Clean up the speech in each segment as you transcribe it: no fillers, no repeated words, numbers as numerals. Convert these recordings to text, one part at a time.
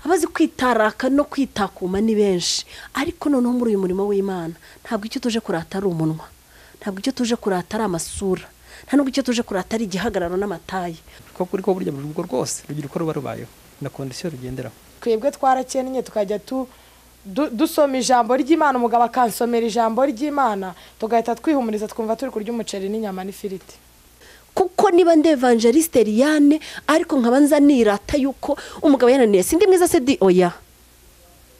abazi kwitaraka no kwitakuma ni benshi, ariko noneho muri uyu murimo w'Imana ntabwo icyo tuje kurata ari umunwa, ntabwo icyo tuje kurata ari amasura, nta nubwo icyo tuje kurata ari igihagararo n'amataye, ko kuri ko burya mu rugo rwose rugira uko ruba rubayeho na kondisiyo rugenderaho. Twebwe twarakennye tukajya dusoma ijambo ry'Imana, umugabo akansomera ijambo ry'Imana tugahita twihumuriza twumva turi kurya umuceri n'inyama n'ifiriti. kuko niba ndi evangeliste Eliane ariko nkaba nzanirata yuko umugabo yananiye sindi mwiza se di oya,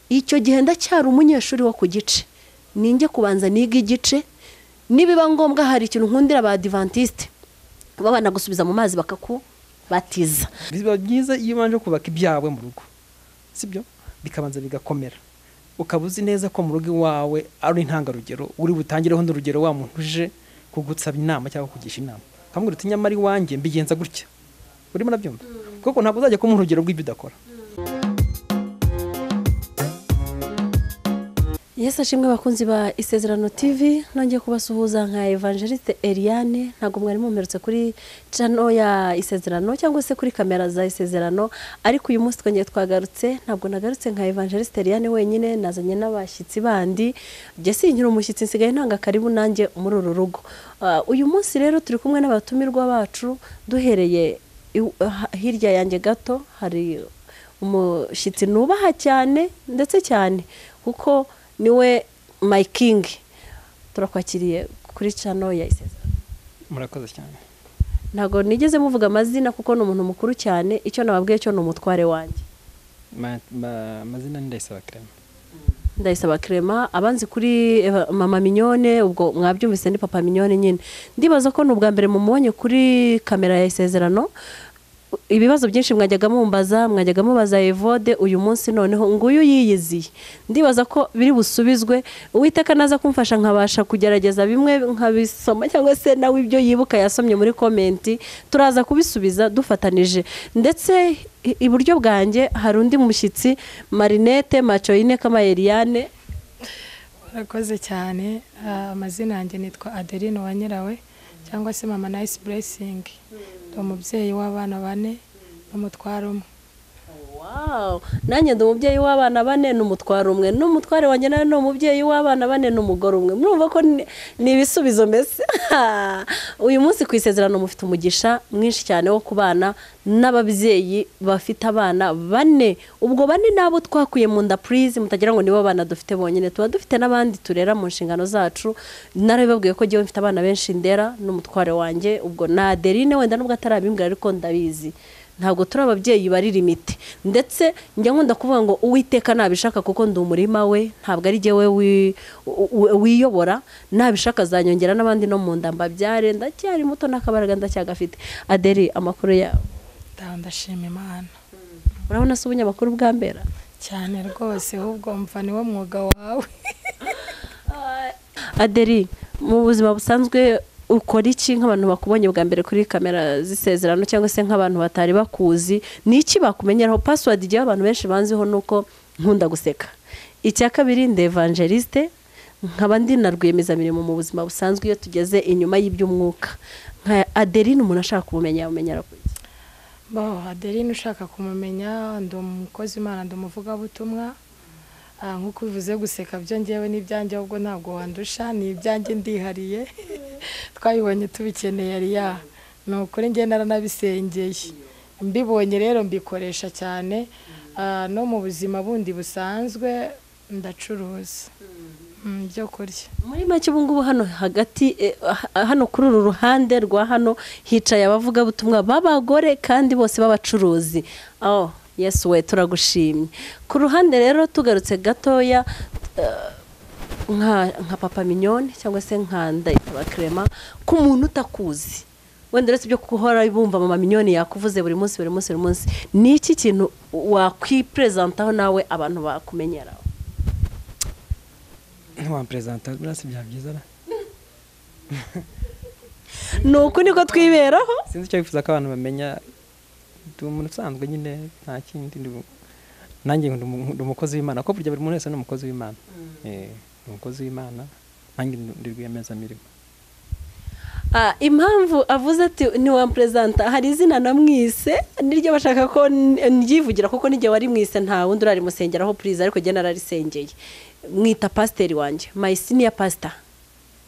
icyo gihe ndacyari umunyeshuri wo ku gice, ninjye kubanza niga igice, nibiba ngombwa hari ikintu nkundira ba Adventiste babana gusubiza mu mazi bakakubatiza. Biba byiza iyo ubanje kubaka ibyawe mu rugo, sibyo bikabanza bigakomera, ukabuzi neza ko mu rugo iwawe ari intangarugero, uri butangireho n'urugero wa muntu uje kugutsaba inama cyangwa kugisha inama, kamwe rutinya mari wanjye mbigenza gutya, urimo nabyumva kuko ntabwo uzajya ko mu rugero rw'ibyo udakora. Yesu ashimwe bakunzi ba Isezerano TV, nongeye kubasuhuza nka evangeliste Eliane. Ntago mwari mumerutse kuri channel ya Isezerano cyangwa se kuri kamera za Isezerano, ariko uyu munsi twongeye twagarutse. Ntabwo nagarutse nka evangeliste Eliane wenyine, nazanye n'abashyitsi bandi. Je sinkira umushyitsi, nsigaye ntanga karibu nanjye muri uru rugo. Uyu munsi rero turi kumwe n'abatumirwa bacu, duhereye hirya yanjye gato hari umushyitsi nubaha cyane ndetse cyane kuko niwe my king. Turakwakiriye kuri channel ya Isezerano. Murakoze cyane. Ntago nigeze muvuga amazina kuko ni umuntu mukuru cyane, icyo nababwiye cyo ni umutware wanjye. Amazina Ndayisaba Clement. Ndayisaba Clement, abanzi kuri mama Mignone, ubwo mwabyumvise ni papa Mignone nyine. Ndibaza ko n'ubwa mbere mumubonye kuri kamera ya Isezerano. Ibibazo byinshi mwajyaga mubaza Evode, uyu munsi noneho nguyu yiyiziye. Ndibaza ko biri busubizwe, Uwiteka naza kumfasha nkabasha kugerageza bimwe nkabisoma cyangwa se nawe ibyo yibuka yasomye muri komenti turaza kubisubiza dufatanije. Ndetse iburyo bwanjye hari undi mushyitsi Marinette Machoine kama Eliane. Murakoze cyane. Amazina yanjye nitwa Adeline Wananiwe cyangwa se mama Nice Blessing. Umubyeyi w'abana 4 n'umutware umwe. Wow, nanjye ndi umubyeyi w'abana 4 n'umutware umwe, n'umutware wanjye nawe ni umubyeyi w'abana 4 n'umugore umwe. Murumva ko ni ibisubizo mbese. Uyu munsi ku Isezerano mufite umugisha mwinshi cyane wo kubana n'ababyeyi bafite abana 4. Ubwo 4 nabo twakuye mu nda, please mutagira ngo nibo bana dufite bonyine, tuba dufite n'abandi turera mu nshingano zacu. Narabibabwiye ko giye mfite abana benshi ndera n'umutware wanjye, ubwo na Adeline wenda nubwo atarabimbwira ariko ndabizi. Ntabwo turi ababyeyi bari limite, ndetse njya nkunda kuvuga ngo Uwiteka nabishaka kuko ndi umurima we, ntabwo ari jyewe wiyobora, nabishaka azanyongera n'abandi no mu nda mbabyare, ndacyari muto n'akabaraga ndacyagafite. Aderi, amakuru yawe? Ndashima Imana. Urabona se ubunyamakuru bwambera cyane rwose, ahubwo mva niwo mwuga wawe. Aderi, mu buzima busanzwe ukora iki nk'abantu bakubonye bwa mbere kuri kamera z'Isezerano cyangwa se nk'abantu batari bakuzi? Ni iki bakumenyeraho? Password igihe abantu benshi banziho nuko nkunda guseka. Icya kabiri, ndi evangeliste, nkaba ndi na rwiyemezamirimo mu buzima busanzwe iyo tugeze inyuma y'iby'umwuka. Nka Adeline umuntu ashaka kumumenya umenyera kuki? Adeline ushaka kumumenya, ndi umukozi Imana, ndi umuvugabutumwa. Nkuko bivuze guseka byo ngewe n'ibyanjye, ahubwo ntabwo wandusha, ni ibyanjye ndihariye. Twabibonye tubikeneye ariya, ni ukuri njye naranabisengeye, mbibonye rero mbikoresha cyane. No mu buzima bundi busanzwe ndacuruza byo kurya. Muri make ubu ngubu hano hagati hano kuri uru ruhande rwa hano hicaye abavugabutumwa b'abagore kandi bose b'abacuruzi. Yesu we turagushimye. Ku ruhande rero tugarutse gatoya, nka papa Mignone cyangwa se nka Ndayisaba Clement, ku muntu utakuzi wenda uretse byo kuhora bumva mama Mignone yakuvuze buri munsi, ni iki kintu wakwipresentaho nawe abantu bakumenyeraho? Ntiwampresenta birasi bya byiza ra. Nuko niko twiberaho. Sinzi icyo bifuza ko abantu bamenya, ndi umuntu usanzwe nyine, nta kindi. Nanjye ndi umukozi w'Imana, ko burya buri muntu wese ni umukozi w'Imana. Umukozi w'Imana, nanjye ndi rwiyemezamirimo. impamvu avuze ati ntiwamperezanta hari izina namwise niryo bashaka ko nyivugira kuko n'igihe wari mwise nta wundi urarimusengeraho purize ariko njye nararisengeye mwita pasiteri wanjye my senior pastor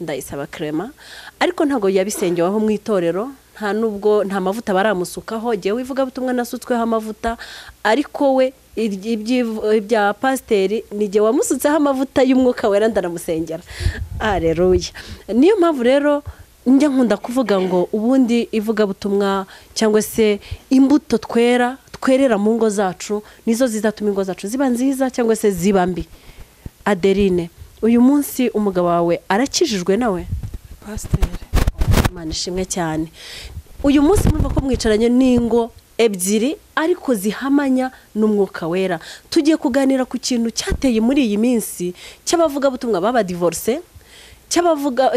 Ndayisaba Clement ariko ntago yabisengeweho mu itorero nta nubwo nta mavuta baramusukaho giye wivuga butumwa nasutsweho amavuta ariko we ibya pasiteri nige wamusutseho amavuta y'umwuka wera ndanamusengera. Haleluya. Niyo mpamvu rero njya nkunda kuvuga ngo ubundi ivuga butumwa cyangwa se imbuto twerera mu ngo zacu nizo zizatuma ingo zacu ziba nziza cyangwa se ziba mbi. Adeline, uyu munsi umugabo wawe arakijijwe nawe? Pasiteri. Imana ishimwe cyane. Uyu munsi murumva ko mwicaranye n'ingo ebyiri ariko zihamanya n'umwuka wera. Tugiye kuganira ku kintu cyateye muri iyi minsi cy'abavuga butumwa baba divorce,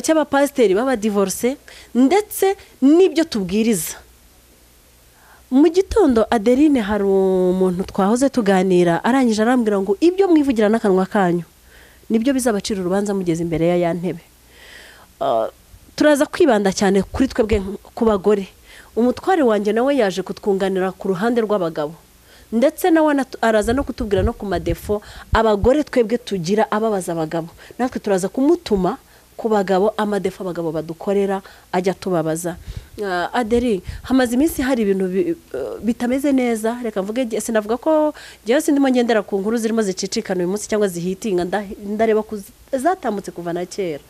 cy'abapasiteri baba divorce ndetse n'ibyo tubwiriza. Mu gitondo Adeline hari umuntu twahoze tuganira arangije arambwira ngo ibyo mwivugira n'akanwa kanyu nibyo bizabacira urubanza mugeze imbere ya ntebe. Turaza kwibanda cyane kuri twebwe ku bagore. Umutware wanjye nawe yaje kutwunganira ku ruhande rw'abagabo ndetse nawe araza no kutubwira no ku madefo abagore twebwe tugira ababaza abagabo, natwe turaza kumutuma ku bagabo amadefo abagabo badukorera ajya tubabaza. Aderi, hamaze iminsi hari ibintu bitameze neza, reka mvuge sinavuga ko jewe sindimo ngendera ku nkuru zirimo zicicikana uyu munsi cyangwa zihitinga, ndareba zatambutse kuva na kera.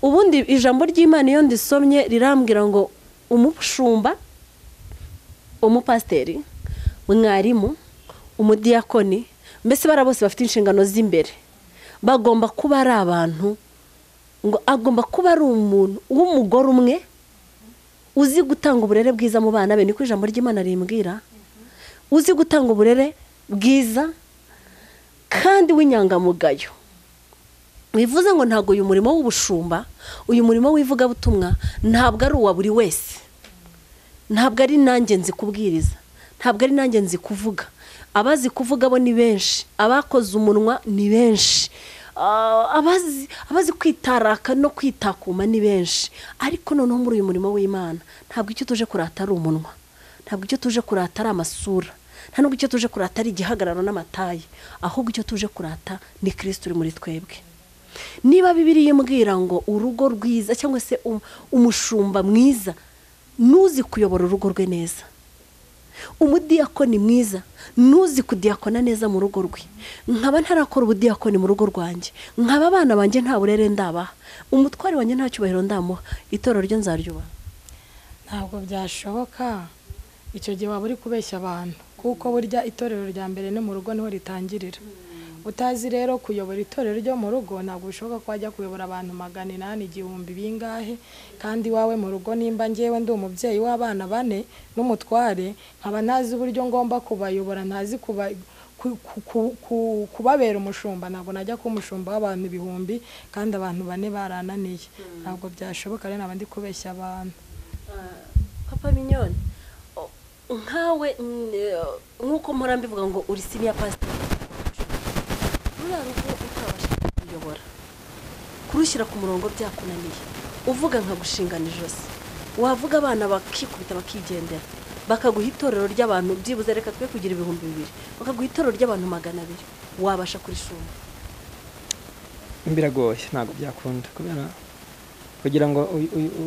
Ubundi ijambo ry'Imana iyo ndisomye rirambwira ngo umushumba, umupasiteri, mwarimu, umudiyakoni, mbese bara bose bafite inshingano z'imbere, bagomba kuba ari abantu, ngo agomba kuba ari umuntu w'umugore umwe uzi gutanga uburere bwiza mu bana be, niko ijambo ry'Imana rimbwira, uzi gutanga uburere bwiza kandi w'inyangamugayo. Bivuze ngo ntago uyu murimo w'ubushumba, uyu murimo w'ivugabutumwa ntabwo ari uwa buri wese, ntabwo ari nanjye nzi kubwiriza, ntabwo ari nanjye nzi kuvuga. Abazi kuvuga bo ni benshi, abakoze umunwa ni benshi, abazi kwitaraka no kwitakuma ni benshi. Ariko noneho muri uyu murimo w'Imana ntabwo icyo tuje kurata ari umunwa, ntabwo icyo tuje kurata ari amasura, nta nubwo icyo tuje kurata ari igihagararo n'amataye, ahubwo icyo tuje kurata ni Kristo uri muri twebwe. Niba Bibiliya imbwira ngo urugo rwiza cyangwa se umushumba mwiza nuzi kuyobora urugo rwe neza, umudiyakoni mwiza nuzi kudiyakona neza mu rugo rwe, nkaba ntarakora ubudiyakoni mu rugo rwanjye, nkaba abana banjye nta burere ndabaha, umutware wanjye nta cyubahiro ndamuha, itorero ryo nzaryubaha? Ntabwo byashoboka. Icyo gihe waba uri kubeshya abantu, kuko burya itorero rya mbere no mu rugo niho ritangirira. Utazi rero kuyobora itorero ryo mu rugo ntabwo bishoboka ko wajya kuyobora abantu 800 1,000 bingahe, kandi wawe mu rugo nimba ngewe ndi umubyeyi w'abana 4 n'umutware nkaba ntazi uburyo ngomba kubayobora, ntazi kubabera umushumba, ntabwo najya ku mushumba w'abantu 1000 kandi abantu 4 barananiye. Ntabwo byashoboka rero nabandi kubeshya abantu. Papa Mignone, nkawe nkuko mpora mbivuga ngo uri senior pastor, rugo utabasha kuyobora, kurushyira ku murongo byakunaniye, uvuga nka gushingana ijosi, wavuga abana bakikubita bakigendera, bakaguha itorero ry'abantu byibuze reka twe kugira 2,000, bakaguha itorero ry'abantu 200, wabasha kurishumba? Biragoye, ntabwo byakunda, kubera kugira ngo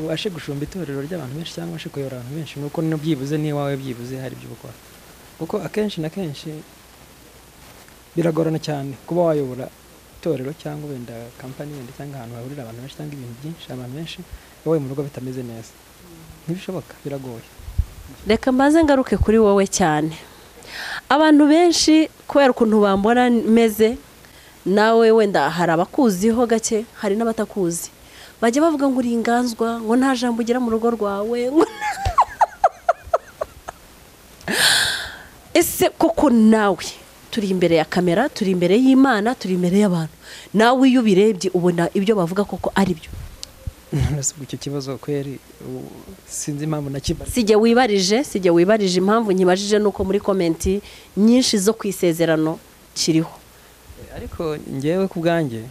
ubashe gushumba itorero ry'abantu benshi cyangwa ubashe kuyobora abantu benshi nuko no byibuze ni wawe byibuze hari ibyo gukora, kuko akenshi na kenshi biragorana cyane kuba wayobora itorero cyangwa wenda kampani wenda cyangwa ahantu hahurira abantu benshi cyangwa ibintu byinshi abantu benshi wowe mu rugo bitameze neza, ntibishoboka, biragoye. Reka mbaze ngaruke kuri wowe cyane. Abantu benshi kubera ukuntu bambona meze, nawe wenda hari abakuziho gake, hari n'abatakuzi, bajya bavuga ngo uri inganzwa, ngo nta jambo ugira mu rugo rwawe. Ese koko nawe turi imbere ya kamera, turi imbere y'Imana, turi imbere y'abantu, nawe iyo ubirebye ubona ibyo bavuga koko ari byo? Nasubiye icyo kibazo kweri sinzi impamvu nakibaza. Sijye wibarije impamvu nkibajije nuko muri komenti nyinshi zo kwisezerano kiriho. Ariko ngewe ku bwanjye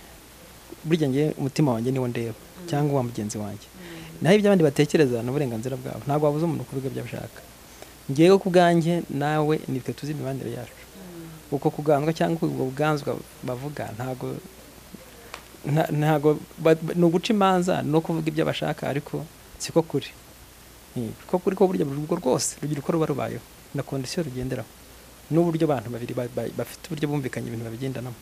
burya ngewe umutima wanjye niwo ndeba cyangwa wa mugenzi wanjye. naho ibyo abandi batekereza n'uburenganzira bwabo, ntabwo wabuza umuntu kuvuga ibyo ashaka. Ngewe ku bwanjye nawe nitwe tuzi imibanire yacu. Uko kuganzwa cyangwa ubwo buganzwa bavuga ntabwo ni uguca imanza no kuvuga ibyo bashaka, ariko siko kuri. Ko kuri ko burya urugo rwose rugira uko ruba rubayeho na kondisiyo rugenderaho n'uburyo abantu babiri bafite uburyo bumvikanye ibintu babigendanamo.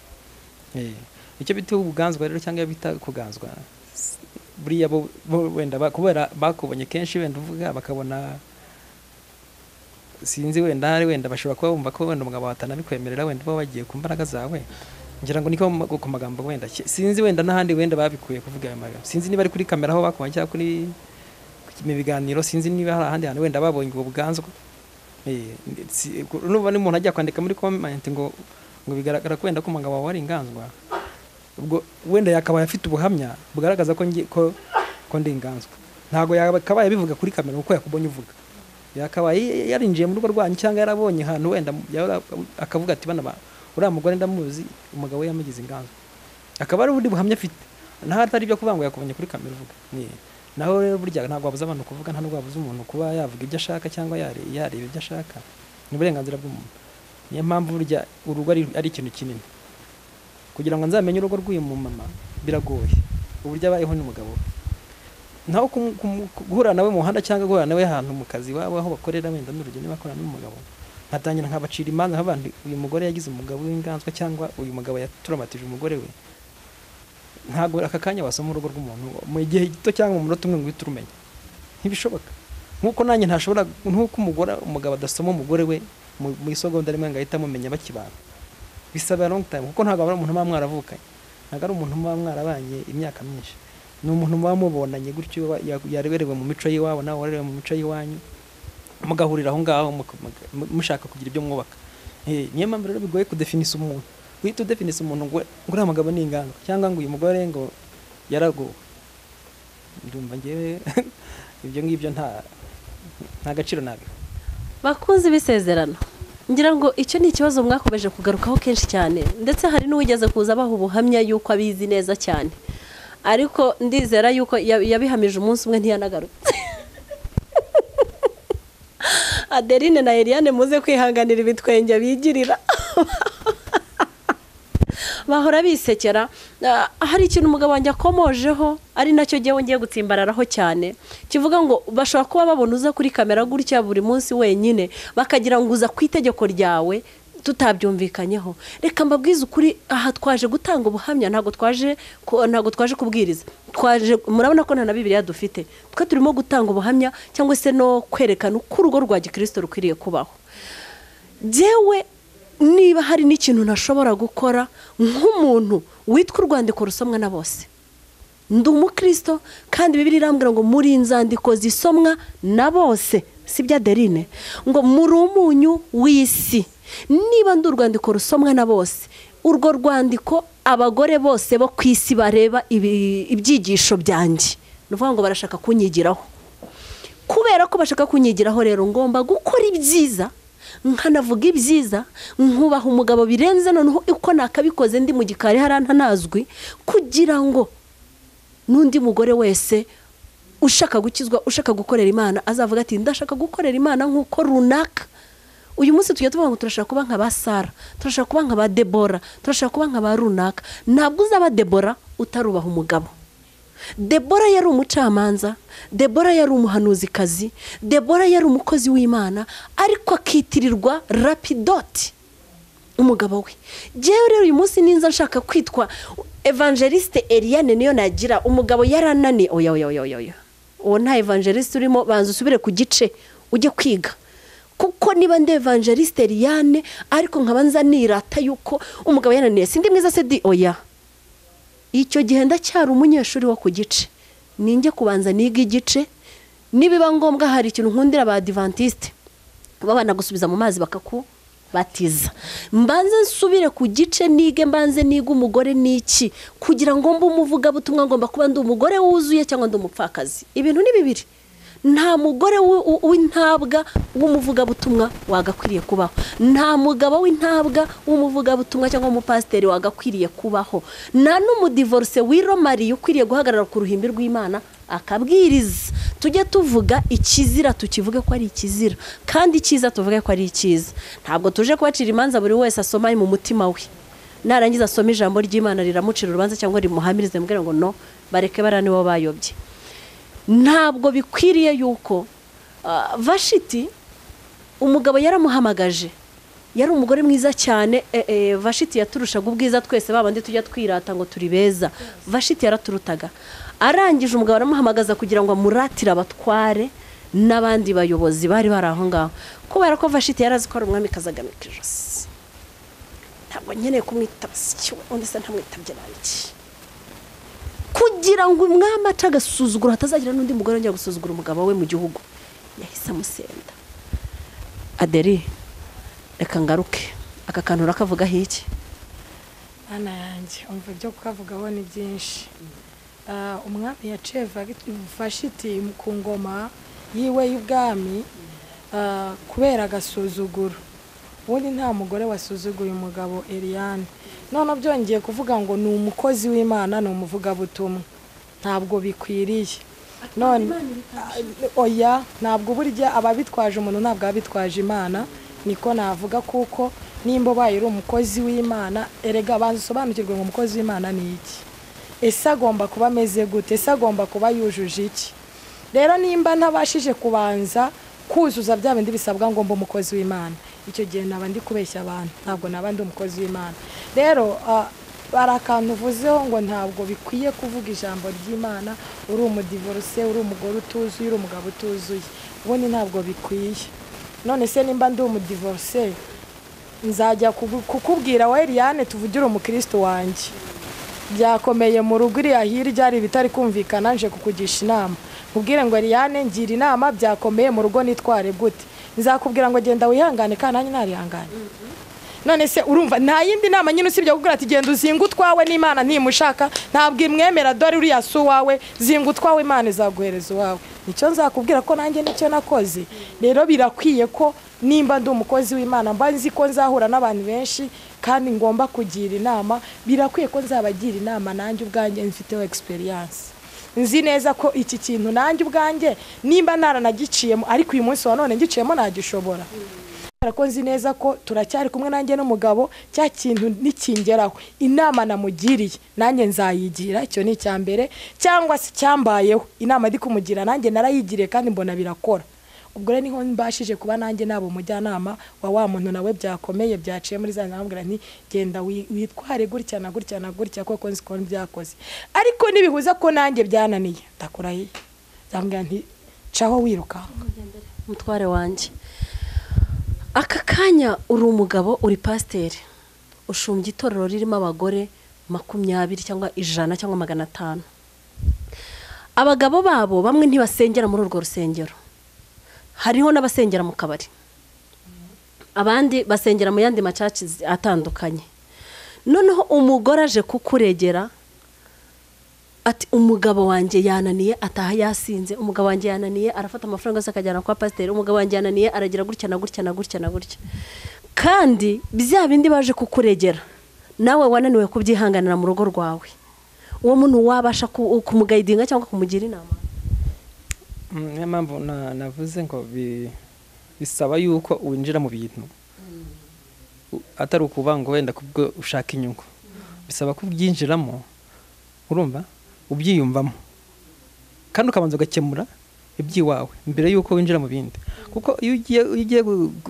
Icyo bita ubuganzwa rero cyangwa bita kuganzwa, buriya bo wenda kubera bakubonye kenshi wenda uvuga bakabona sinzi wenda bashobora kuba bumva ko wenda umugabo watanabikwemerera wenda bo bagiye ku mbaraga zawe. Ngira ngo niko ku magambo wenda sinzi wenda n'ahandi wenda babikuye kuvuga ayo magambo. Sinzi niba ari kuri kamera aho bakubonye cyangwa kuri mu biganiro, sinzi niba hari ahandi hantu wenda babonye ubwo buganzwa. Nuba n'umuntu ajya kwandika muri comment ngo bigaragara ko wenda ko umugabo wawe ari inganzwa, ubwo wenda yakabaye afite ubuhamya bugaragaza ko ndi inganzwa. Ntago yakabaye bivuga kuri kamera uko yakubonye uvuga. Yakabaye yarinjiye mu rugo rwanyu cyangwa yarabonye ahantu wenda akavuga ati bana uriya mugore ndamuzi, umugabo we yamugize inganzwa, akaba ari ubundi buhamya afite, naho atari byo kuvuga ngo yakubonye kuri kamera uvuga. Naho rero burya ntabwo wabuza abantu kuvuga, nta nubwo wabuza umuntu kuba yavuga ibyo ashaka cyangwa yareba ibyo ashaka. Ni uburenganzira bw'umuntu. Niyo mpamvu burya urugo ari ikintu kinini. Kugira ngo nzamenye urugo rw'uyu mumama biragoye uburyo abayeho n'umugabo. Naho guhura nawe mu muhanda cyangwa guhura nawe ahantu mu kazi wabo aho bakorera wenda n'urugendo bakorana n'umugabo, nkatangira nkabacira imanza nk'abandi, uyu mugore yagize umugabo w'inganzwa cyangwa uyu mugabo yaturamatije umugore we. Ntabwo aka kanya wasoma urugo rw'umuntu mu gihe gito cyangwa mu munota umwe ngo uhite urumenya. Ntibishoboka. Nkuko nanjye ntashobora, nkuko umugabo adasoma umugore we mu isegonda rimwe ngo ahita amumenya bakibana. Bisaba long time, kuko ntabwo ari umuntu muba mwaravukanye, ntabwo ari umuntu muba mwarabanye imyaka myinshi. Ni umuntu muba mubonanye gutyo, yareberewe mu mico y'iwabo nawe warerewe mu mico y'iwanyu, mugahurira aho ngaho mushaka kugira ibyo mwubaka. Niyo mpamvu rero bigoye kudefinisa umuntu. Uhita udefinisa umuntu ngo uriya mugabo ni inganzwa cyangwa ngo uyu mugore ngo yaragowe. Ndumva ngewe ibyo ngibyo nta gaciro nabi. Bakunze ibisezerano, ngira ngo icyo ni ikibazo mwakomeje kugarukaho kenshi cyane, ndetse hari n'uwigeze kuza abaha ubuhamya yuko abizi neza cyane, ariko ndizera yuko yabihamije umunsi umwe ntiyanagarutse. Adeline na Eliane muze kwihanganira ibitwenge bigirira. Bahora bisekera. Hari ikintu umugabo wanjye akomojeho ari nacyo giye ngiye gutsimbararaho cyane, kivuga ngo bashobora kuba babona uza kuri kamera gutya buri munsi wenyine bakagira ngo uza ku itegeko ryawe tutabyumvikanyeho. Reka mbabwize ukuri, aha twaje gutanga ubuhamya, ntago twaje kubwiriza. Murabona ko nta na Bibiliya dufite, twe turimo gutanga ubuhamya cyangwa se no kwerekana uko urugo rwa Gikristo rukwiriye kubaho. Jewe niba hari n'ikintu ntashobora gukora nk'umuntu witwa urwandiko rusomwa na bose, ndi umukristo kandi Bibiliya irambwira ngo muri inzandiko zisomwa na bose, sibya Adeline, ngo muri umunyu w'isi. Niba ndi urwandiko rusomwa na bose, urwo rwandiko abagore bose bo ku isi bareba ibyigisho byanjye, ni ukuvuga ngo barashaka kunyigiraho. Kubera ko bashaka kunyigiraho rero ngomba gukora ibyiza, nkanavuga ibyiza, nkubaha umugabo birenze noneho uko nakabikoze ndi mu gikari harantanazwi, kugira ngo n'undi mugore wese ushaka gukizwa, ushaka gukorera Imana azavuga ati ndashaka gukorera Imana nk'uko runaka. Uyu munsi tujya tuvuga ngo turashaka kuba nka ba Sara, turashaka kuba nka ba Debora, turashaka kuba nka ba runaka. Ntabwo uzaba Debora utarubaha umugabo. Debora yari umucamanza, Debora yari umuhanuzikazi, Debora yari umukozi w'Imana, ariko akitirirwa Rapidoti umugabo we. Jewe rero uyu munsi ninza nshaka kwitwa Evangeliste Eliane niyo nagira, umugabo yaranani. Oya uwo nta evangeliste urimo, banza usubire ku gice ujye kwiga. Kuko niba ndi Evangeliste Eliane ariko nkabanza nirata yuko umugabo yananiye, sindi mwiza se di oya. Icyo gihe ndacyari umunyeshuri wo ku gice, ninjye kubanza niga igice, nibiba ngombwa hari ikintu nkundira ba Adventiste babana gusubiza mu mazi bakakubatiza, mbanze nsubire ku gice nige, mbanze niga umugore niki, kugira ngo mbe umuvuga butumwa ngomba kuba ndi umugore wuzuye cyangwa ndi umupfakazi. Ibintu ni bibiri. nta mugore w'intabwa w'umuvugabutumwa wagakwiriye kubaho, nta mugabo w'intabwa w'umuvugabutumwa cyangwa umupasiteri wagakwiriye kubaho, nta n'umudivorce wiromariye ukwiriye guhagarara ku ruhimbi rw'Imana akabwiriza. Tujye tuvuga ikizira tukivuge ko ari ikizira, kandi icyiza tuvuge ko ari icyiza. Ntabwo tuje kubacira imanza buri wese asoma mu mutima we, narangiza asoma ijambo ry'Imana riramucira urubanza cyangwa rimuhamirize mbwira ngo no, bareke barani bo bayobye. Ntabwo bikwiriye yuko Vashiti umugabo yaramuhamagaje, yari umugore mwiza cyane. Vashiti yaturushaga ubwiza twese babandi tujya twirata ngo turi beza. Vashiti yaraturutaga. Arangije umugabo aramuhamagaza kugira ngo amuratire abatware n'abandi bayobozi bari bari aho ngaho, kubera ko Vashiti yarazi ko ari umwami kazagamika ijosi. Ntabwo nkeneye kumwita sikiwe, undi se ntamwitabye niki, kugira ngo umwami acagasuzugura hatazagira n'undi mugore njya gusuzugura umugabo we mu gihugu. Yahise amusenda. Aderi, reka ngaruke, aka kantu urakavugaho iki? Ana yanjye umva ibyo kukavugaho ni byinshi. Umwami yaciye Vashiti ku ngoma yiwe y'ubwami kubera agasuzuguro. Ubundi nta mugore wasuzuguye umugabo Eliane. None byongeye kuvuga ngo ni umukozi w'Imana, ni umuvugabutumwa. Ntabwo bikwiriye. None oya, ntabwo burya ababitwaje umuntu ntabwo abitwaje Imana, niko navuga, kuko nimba baye uri umukozi w'Imana, erega abanza usobanukirwe ngo umukozi w'Imana ni iki, ese agomba kuba ameze gute, ese agomba kuba yujuje iki. Rero nimba ntabashije kubanza kuzuza bya bindi bisabwa ngo mbe umukozi w'Imana, icyo gihe naba ndi kubeshya abantu, ntabwo naba ndi umukozi w'Imana. Rero bari akantu uvuzeho ngo ntabwo bikwiye kuvuga ijambo ry'Imana uri umudivorce, uri umugore utuzuye, uri umugabo utuzuye. Ubundi ntabwo bikwiye. None se nimba ndi umudivorce nzajya kukubwira we Eliane tuvugire umukristo wanjye, byakomeye mu rugo iriya hirya ari bitari kumvikana, nje kukugisha inama nkubwire ngo Eliane ngira inama, byakomeye mu rugo nitware gute? Nzakubwira ngo genda wihangane kandi nanjye narihangane. None se urumva nta yindi nama nyine usibye kugira ati genda uzinga utwawe n'Imana ntimushaka, ntabwo imwemera, dore uriya su wawe, zinga utwawe Imana izaguhereza uwawe. Nicyo nzakubwira ko nanjye nicyo nakoze. Rero birakwiye ko nimba ndi umukozi w'Imana mba nzi ko nzahura n'abantu benshi kandi ngomba kugira inama, birakwiye ko nzabagira inama nanjye ubwanjye mfiteho experience. Nzi neza ko iki kintu nanjye ubwanjye nimba naranagiciyemo, ariko uyu munsi wa none ngiciyemo nagishobora. Ko nzi neza ko turacyari kumwe nanjye n'umugabo, cya kintu nikingeraho inama namugiriye nanjye nzayigira. Icyo ni icya mbere. Cyangwa se cyambayeho inama ndi kumugira nanjye narayigiriye kandi mbona birakora. Ubwo rero niho mbashije kuba nanjye nabo umujyanama wa muntu nawe byakomeye byaciye muri za nambwira nti genda witware gutya na gutya na gutya, koko nzi ko byakoze. Ariko nibihuza ko nanjye byananiye ndakora he, zambwira nti caho wiruka mutware wanjye. Aka kanya uri umugabo, uri pasiteri, ushumbye itorero ririmo abagore 20 cyangwa 100 cyangwa 500. Abagabo babo bamwe ntibasengera muri urwo rusengero, hariho n'abasengera mu kabari, abandi basengera mu yandi macaci atandukanye. Noneho umugore aje kukuregera ati umugabo wanjye yananiye, ataha yasinze, umugabo wanjye yananiye, arafata amafaranga yose akajyana kwa pasiteri, umugabo wanjye yananiye, aragira gutya na gutya na gutya na gutya. Kandi bya bindi baje kukuregera nawe wananiwe kubyihanganira mu rugo rwawe, uwo muntu wabasha kumugayidinga cyangwa kumugira inama? Niyo mpamvu navuze ngo bisaba yuko winjira mu bintu atari ukuvuga ngo wenda kubwo ushaka inyungu, bisaba kubyinjiramo, urumva ubyiyumvamo kandi ukabanza ugakemura iby'iwawe mbere yuko winjira mu bindi. Kuko iyo ugiye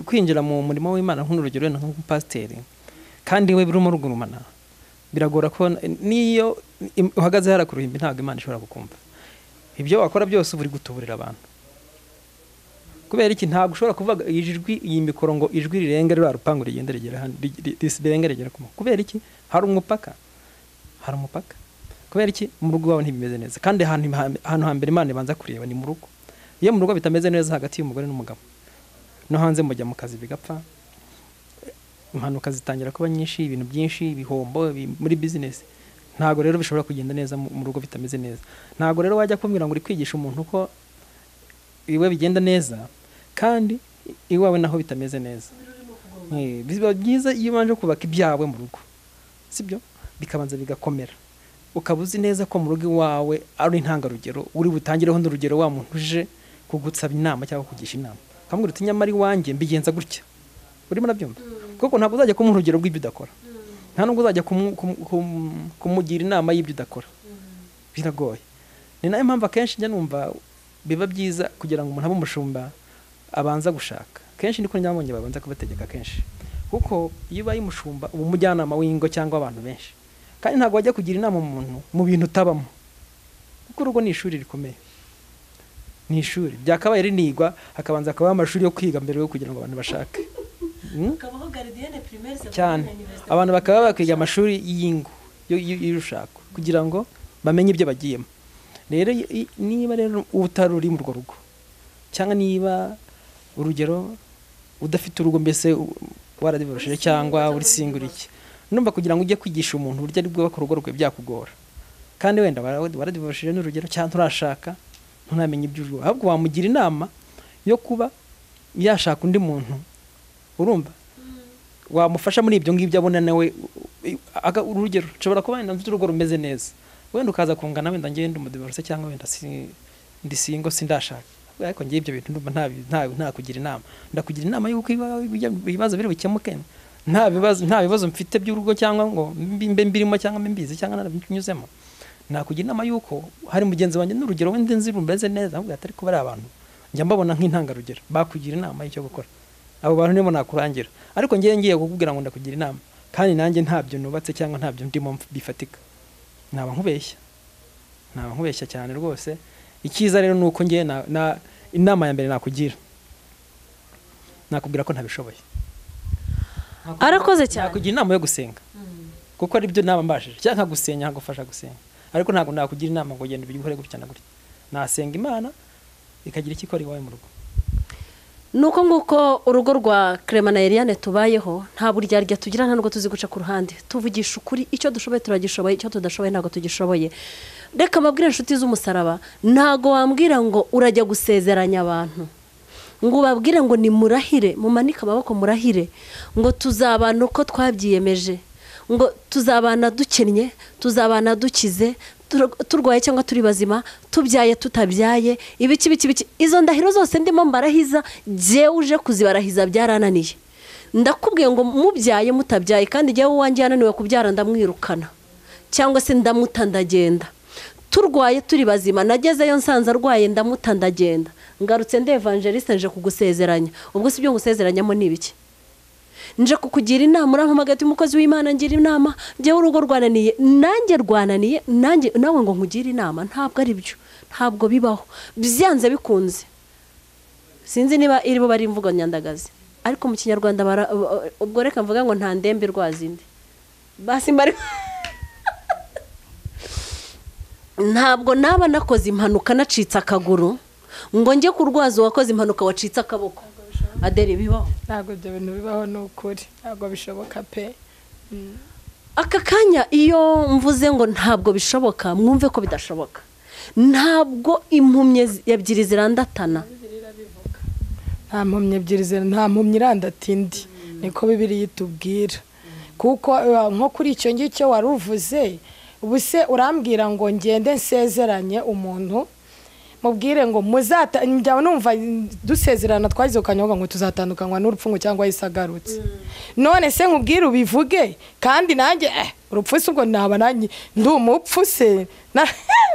kwinjira mu murimo w'Imana nk'urugero wenda nk'umupasiteri kandi we birimo rugurumana, biragora ko niyo uhagaze hara ku ruhimbi ntabwo Imana ishobora kukumva. Ibyo wakora byose uri gutuburira abantu. Kubera iki ntabwo ushobora kuvuga ijwi iyi mikoro ngo ijwi rirenga rwa rupangu rigenda rigera rigera kuma. Kubera iki? Hari umupaka. Kubera iki? Mu rugo wawe ntibimeze neza. Kandi ahantu hambere Imana ibanza kureba ni mu rugo. Iyo mu rugo bitameze neza hagati y'umugore n'umugabo, no hanze mujya mu kazi bigapfa, impanuka zitangira kuba nyinshi, ibintu byinshi, ibihombo muri business. Ntago rero bishobora kugenda neza mu rugo bitameze neza. Ntago rero wajya kumbwira ngo uri kwigisha umuntu ko iwe bigenda neza kandi iwawe naho bitameze neza. Biba byiza iyo ubanje kubaka ibyawe mu rugo, sibyo, bikabanza bigakomera, ukaba uzi neza ko mu rugo iwawe ari intangarugero, uri butangireho n'urugero wa muntu uje kugusaba inama cyangwa kugisha inama, kamubwira uti nyamara iwanjye mbigenza gutya, urimo urabyumva, kuko ntabwo uzajya kumuha urugero rw'ibyo udakora, nta nubwo uzajya kumugira inama y'ibyo udakora, biragoye. Ni nayo mpamvu akenshi njya numva biba byiza kugira ngo umuntu abe umushumba abanza gushaka. Kenshi niko nyabonye babanza kubategeka kenshi, kuko iyo ubaye umushumba uba umujyanama w'ingo cyangwa abantu benshi, kandi ntabwo wajya kugira inama umuntu mu bintu utabamo, kuko urugo ni ishuri rikomeye, ni ishuri byakabaye rinigwa, hakabanza akabaho amashuri yo kwiga mbere yo kugira ngo abantu bashake cyane. Abantu bakaba bakwiga amashuri y'ingo y'urushako kugira ngo bamenye ibyo bagiyemo. Rero niba rero utari uri mu rugo, cyangwa niba urugero udafite urugo, mbese waradivorishije cyangwa uri single iki, numva kugira ngo ujye kwigisha umuntu uburyo ari bwo urugo rwe byakugora, kandi wenda waradivorishije n'urugero cyangwa turashaka ntunamenye iby'urugo, ahubwo wamugira inama yo kuba yashaka undi muntu, urumva wamufasha muri ibyo ngibyo abona nawe. Urugero nshobora kuba wenda mfite urugo rumeze neza, wenda ukaza kungana wenda ngende umudivorce cyangwa wenda ndi single sindashaka, ariko ngiye ibyo bintu ndumva nta kugira inama, ndakugira inama y'uko ibibazo biri bukemuke, nta bibazo mfite by'urugo cyangwa ngo mbe mbirimo cyangwa mbizi cyangwa narabinyuzemo, nakugira inama y'uko hari mugenzi wanjye n'urugero wenda nzi rumeze neza, ahubwo atari kuba ari abantu njya mbabona nk'intangarugero, bakugira inama y'icyo gukora, abo bantu nibo nakurangira. Ariko ngiye kukubwira ngo ndakugira inama kandi nanjye ntabyo nubatse cyangwa ntabyo ndimo bifatika, naba nkubeshya cyane rwose. Icyiza rero nuko ngiye inama ya mbere nakugira, nakubwira ko ntabishoboye. Arakoze cyane. Nakugira inama yo gusenga, kuko ari byo naba mbashije, cyangwa gusenya nkagufasha gusenga, ariko ntabwo nakugira inama ngo genda ubikore gutya na gutya. Nasenga Imana ikagira icyo ikora iwawe mu rugo. Nuko nguko urugo rwa Clement na Eliane tubayeho, nta buryarya tugira, nta nubwo tuzi guca ku ruhande, tuvugisha ukuri, icyo dushoboye turagishoboye, icyo tudashoboye ntabwo tugishoboye. Reka mbabwire inshuti z'umusaraba, ntago wambwira ngo urajya gusezeranya abantu, ngo ubabwire ngo nimurahire, mumanike amaboko murahire, ngo tuzabana uko twabyiyemeje, ngo tuzabana dukennye, tuzabana dukize, turwaye cyangwa turi bazima, tubyaye tutabyaye, ibiki. Izo ndahiro zose ndimo mbarahiza, jyewe uje kuzibarahiza byarananiye. Ndakubwiye ngo mubyaye mutabyaye, kandi jyewe uwanjye yananiwe kubyara ndamwirukana, cyangwa se ndamuta ndagenda. Turwaye turi bazima, nagezeyo nsanze arwaye ndamuta ndagenda, ngarutse ndi evangeliste nje kugusezeranya. Ubwo si byo ngusezeranyamo ni ibiki? Nje kukugira inama, urampamagati umukozi w'Imana ngira inama, jyewe urugo rwananiye, nanjye nawe ngo nkugire inama, ntabwo ari byo, ntabwo bibaho, byanze bikunze. Sinzi niba iri bo bari imvugo nyandagazi, ariko mu Kinyarwanda ubwo reka mvuga ngo nta ndembe rwazindi basi mbari ntabwo naba nakoze impanuka nacitse akaguru ngo njye kurwaza uwakoze impanuka wacitse akaboko. Adere bibaho? Ntabwo ibyo bintu bibaho, ni ukuri, ntabwo bishoboka pe. Aka kanya iyo mvuze ngo ntabwo bishoboka, mwumve ko bidashoboka. Ntabwo impumye ebyiri zirandatana, nta mpumye ebyiri nta mpumye irandatindi, niko Bibiliya itubwira. Kuko nko kuri icyo ngicyo wari uvuze, ubuse urambwira ngo ngende nsezeranye umuntu, mubwire ngo njya numva dusezerana twagize ukanyoga ngo tuzatandukanywa n'urupfu cyangwa isagarutse. None se nkubwire ubivuge, kandi nanjye urupfu se ubwo naba nanjye ndi umupfu se?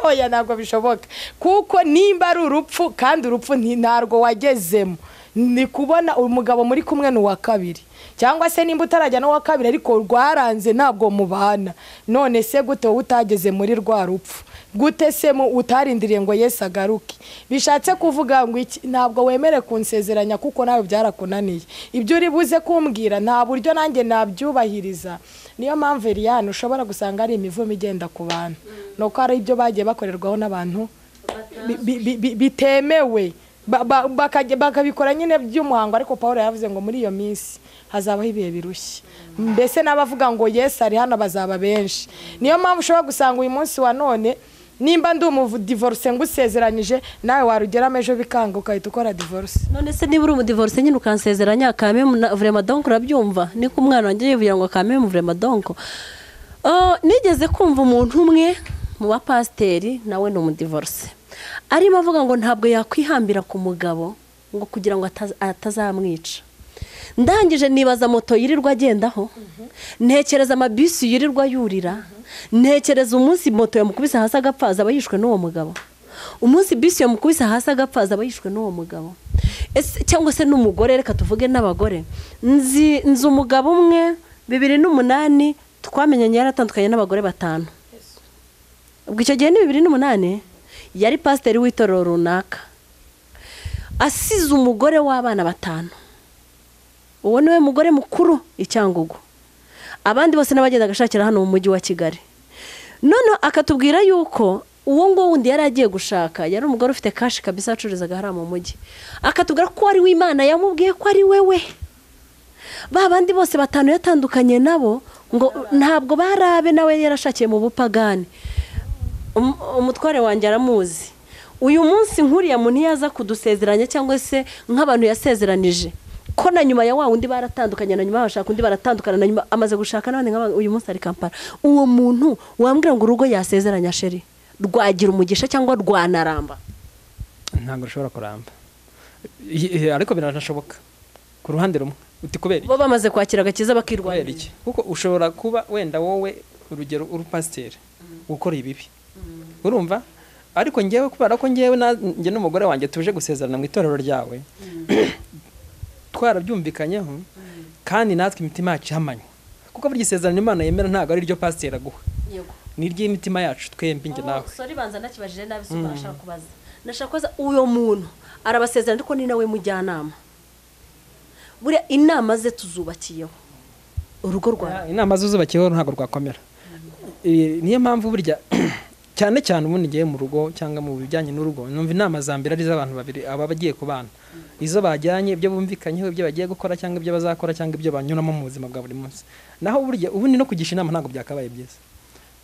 Oya, ntabwo bishoboka, kuko nimba ari urupfu kandi urupfu ntarwo wagezemo, ni kubona umugabo muri kumwe n'uwa kabiri, cyangwa se nimba utarajya n'uwa kabiri ariko rwaranze ntabwo mubana. None se gute utageze muri rwa rupfu? Gute se utarindiriye ngo Yesu agaruke? Bishatse kuvuga ngo ntabwo wemere kunsezeranya kuko nawe byarakunaniye. Ibyo uri buze kumbwira nta buryo nanjye nabyubahiriza. Niyo mpamvu Eliane ushobora gusanga ari imivumo igenda ku bantu, nuko ari ibyo bagiye bakorerwaho n'abantu bitemewe, bakabikora nyine by'umuhango. Ariko Paulo yavuze ngo muri iyo minsi hazabaho ibihe birushye, mbese n'abavuga ngo Yesu ari hano bazaba benshi. Niyo mpamvu ushobora gusanga uyu munsi wa none nimba ndi umudivorce ngusezeranyije nawe warugeramo ejo bikanga ukahita ukora divorce. none se niba uri umudivorce nyine ukansezeranya kameme vraiment donc urabyumva niko umwana wanjye yivugira ngo kameme vraiment donc nigeze kumva umuntu umwe mu bapasiteri nawe ni umudivorce arimo avuga ngo ntabwo yakwihambira ku mugabo ngo kugira ngo atazamwica. ndangije nibaza moto yirirwa agendaho, ntekereza amabisi yirirwa yurira, ntekereza umunsi moto yamukubise hasi agapfa azaba yishwe n'uwo mugabo, umunsi bisi yamukubise hasi agapfa azaba yishwe n'uwo mugabo. Cyangwa se n'umugore, reka tuvuge n'abagore. Nzi umugabo umwe 2008 twamenyanye yaratandukanye n'abagore 5. Ubwo icyo gihe ni 2008 yari pasiteri w'itorero runaka, asize umugore w'abana 5. Uwo niwe mugore mukuru icyangugu, abandi bose n'abagenda gashakira hano mu mujyi wa Kigali. None akatubwira yuko uwo ngo wundi yari agiye gushaka yari umugore ufite kashi kabisa acururizaga hara mu mujyi, akatubwira ko ari w'Imana yamubwiye ko ari wewe. Babandi bose 5 yatandukanye nabo ngo ntabwo barabe, nawe yarashakiye mu bupagani. Umutware wanjye aramuzi. Uyu munsi nkuriya muntu yaza kudusezeranya cyangwa se nk'abantu yasezeranije ko na nyuma ya wa wundi baratandukanye, na nyuma bashaka undi baratandukana, na nyuma amaze gushaka nabandi uyu munsi ari Kampala. Uwo muntu wambwira ngo urugo yasezeranya sheri rwagira umugisha cyangwa rwanaramba? Ntabwo rushobora kuramba, ariko biranashoboka ku ruhande rumwe. Uti kubera bo bamaze kwakira agakiza bakirwanira iki? Kuko ushobora kuba wenda wowe urugero uri pasiteri gukora ibibi, urumva, ariko ngewe kubera ko ngewe nge n'umugore wanjye tuje gusezerana mu itorero ryawe twarabyumvikanyeho, kandi natwe imitima yacu ihamanye, kuko buri gisezerano Imana yemera ntabwo ari ryo pasiteri aguha, ni ry'imitima yacu twembi nge nawe. Sorry banza nakibajije nabi so barashaka kubaza. Nashaka kubaza uyo muntu arabasezerana ariko ni nawe mujyanama. Buri inama ze tuzubakiyeho urugo rwa inama zuzubakiyeho ntabwo rwakomera. Niyo mpamvu burya cyane cyane ubundi ngiye mu rugo cyangwa mu bijyanye n'urugo numva inama za mbere ari z'abantu babiri aba bagiye kubana, izo bajyanye, ibyo bumvikanyeho, ibyo bagiye gukora cyangwa ibyo bazakora cyangwa ibyo banyuramo mu buzima bwa buri munsi. Naho burya ubundi no kugisha inama ntabwo byakabaye byiza,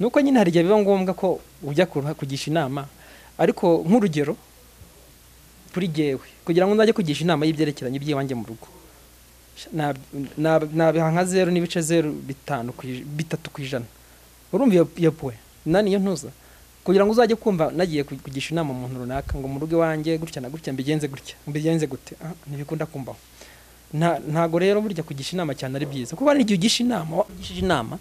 nuko nyine hari igihe biba ngombwa ko ujya kugisha inama, ariko nk'urugero kuri jyewe kugira ngo nzajye kugisha inama y'ibyerekeranye by'iwanjye mu rugo nabiha nka 0.5% urumva iyo poe nani yo ntuza, kugira ngo uzajye kumva nagiye kugisha inama umuntu runaka ngo mu rugo wanjye gutya na gutya mbigenze gute, ntibikunda kumbaho. Ntago rero burya kugisha inama cyane ari byiza, kuko ari igihe ugisha inama